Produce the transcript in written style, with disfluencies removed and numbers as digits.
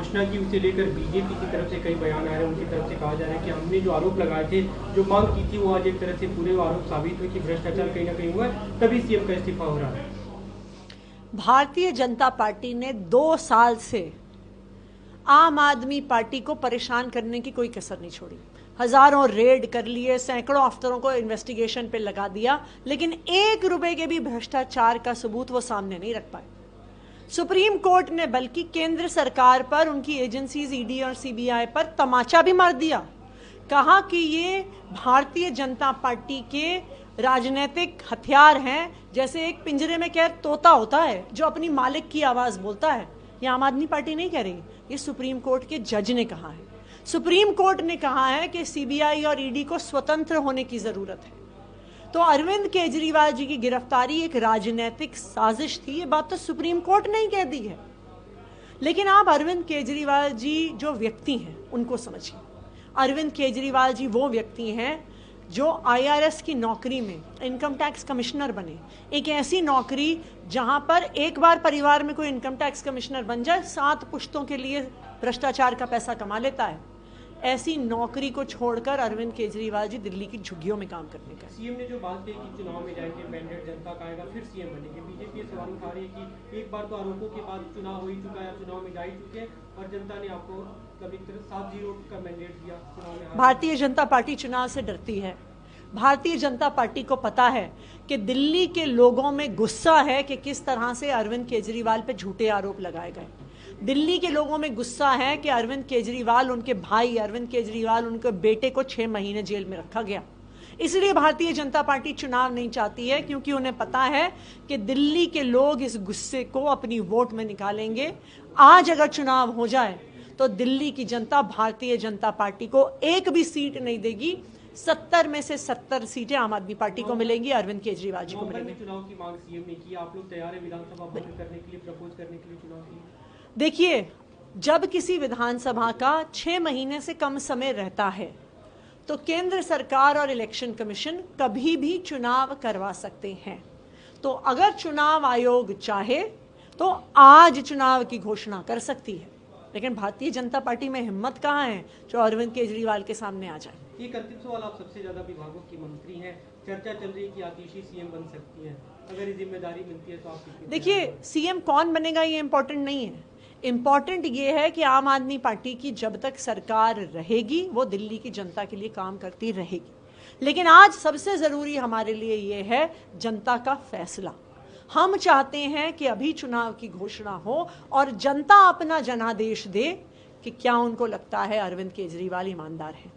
घोषणा की उसे लेकर बीजेपी की तरफ से कई बयान आ रहे हैं, उनकी तरफ से कहा जा रहा है कि हमने जो आरोप लगाए थे, जो मांग की थी, वो आज एक तरह से पूरे आरोप साबित हुए कि भ्रष्टाचार कहीं ना कहीं हुआ है, तभी सीएम का इस्तीफा हो रहा है। भारतीय जनता पार्टी ने 2 साल से आम आदमी पार्टी को परेशान करने की कोई कसर नहीं छोड़ी। हजारों रेड कर लिए, सैकड़ों अफसरों को इन्वेस्टिगेशन पे लगा दिया, लेकिन 1 रुपए के भी भ्रष्टाचार का सबूत वो सामने नहीं रख पाए। सुप्रीम कोर्ट ने बल्कि केंद्र सरकार पर, उनकी एजेंसीज ईडी और सीबीआई पर तमाचा भी मार दिया। कहा कि ये भारतीय जनता पार्टी के राजनीतिक हथियार हैं, जैसे एक पिंजरे में कैद तोता होता है जो अपनी मालिक की आवाज बोलता है। ये आम आदमी पार्टी नहीं कह रही, ये सुप्रीम कोर्ट के जज ने कहा है। सुप्रीम कोर्ट ने कहा है कि सीबीआई और ईडी को स्वतंत्र होने की जरूरत है। तो अरविंद केजरीवाल जी की गिरफ्तारी एक राजनीतिक साजिश थी, ये बात तो सुप्रीम कोर्ट ने ही कह दी है। लेकिन आप अरविंद केजरीवाल जी जो व्यक्ति हैं उनको समझिए। अरविंद केजरीवाल जी वो व्यक्ति हैं जो आईआरएस की नौकरी में इनकम टैक्स कमिश्नर बने। एक ऐसी नौकरी जहां पर एक बार परिवार में कोई इनकम टैक्स कमिश्नर बन जाए, 7 पुश्तों के लिए भ्रष्टाचार का पैसा कमा लेता है। ऐसी नौकरी को छोड़कर अरविंद केजरीवाल जी दिल्ली की झुग्गियों में काम करने का। सीएम ने जो बात की कि चुनाव में जाएंगे, मैंडेट जनता का आएगा, फिर सीएम बनेंगे। बीजेपी ये सवाल उठा रही है कि एक बार तो आरोपों के बाद चुनाव हो ही चुका है, चुनाव में जा ही चुके हैं और जनता ने आपको कभी 7-0 का मैंडेट दिया चुनाव में। भारतीय जनता पार्टी चुनाव से डरती है। भारतीय जनता पार्टी को पता है कि दिल्ली के लोगों में गुस्सा है कि किस तरह से अरविंद केजरीवाल पे झूठे आरोप लगाए गए। दिल्ली के लोगों में गुस्सा है कि अरविंद केजरीवाल, उनके भाई अरविंद केजरीवाल, उनके बेटे को 6 महीने जेल में रखा गया। इसलिए भारतीय जनता पार्टी चुनाव नहीं चाहती है, क्योंकि उन्हें पता है कि दिल्ली के लोग इस गुस्से को अपनी वोट में निकालेंगे। आज अगर चुनाव हो जाए तो दिल्ली की जनता भारतीय जनता पार्टी को एक भी सीट नहीं देगी। 70 में से 70 सीटें आम आदमी पार्टी को मिलेंगी, अरविंद केजरीवाल जी को मिलेंगी। चुनाव की मांग सीएम ने की, आप लोग तैयार है विधानसभा भंग करने के लिए, प्रपोज करने के लिए चुनाव की? देखिए, जब किसी विधानसभा का 6 महीने से कम समय रहता है तो केंद्र सरकार और इलेक्शन कमीशन कभी भी चुनाव करवा सकते हैं। तो अगर चुनाव आयोग चाहे तो आज चुनाव की घोषणा कर सकती है, लेकिन भारतीय जनता पार्टी में हिम्मत कहाँ है जो अरविंद केजरीवाल के सामने आ जाए। एक अंतिम सवाल, आप सबसे ज्यादा विभागों की मंत्री हैं, चर्चा चल रही है कि आतिशी सीएम बन सकती हैं, अगर ये जिम्मेदारी मिलती है तो आप? देखिए, सीएम कौन बनेगा ये इंपॉर्टेंट नहीं है। इंपॉर्टेंट ये है कि आम आदमी पार्टी की जब तक सरकार रहेगी वो दिल्ली की जनता के लिए काम करती रहेगी। लेकिन आज सबसे जरूरी हमारे लिए ये है जनता का फैसला। हम चाहते हैं कि अभी चुनाव की घोषणा हो और जनता अपना जनादेश दे कि क्या उनको लगता है अरविंद केजरीवाल ईमानदार है।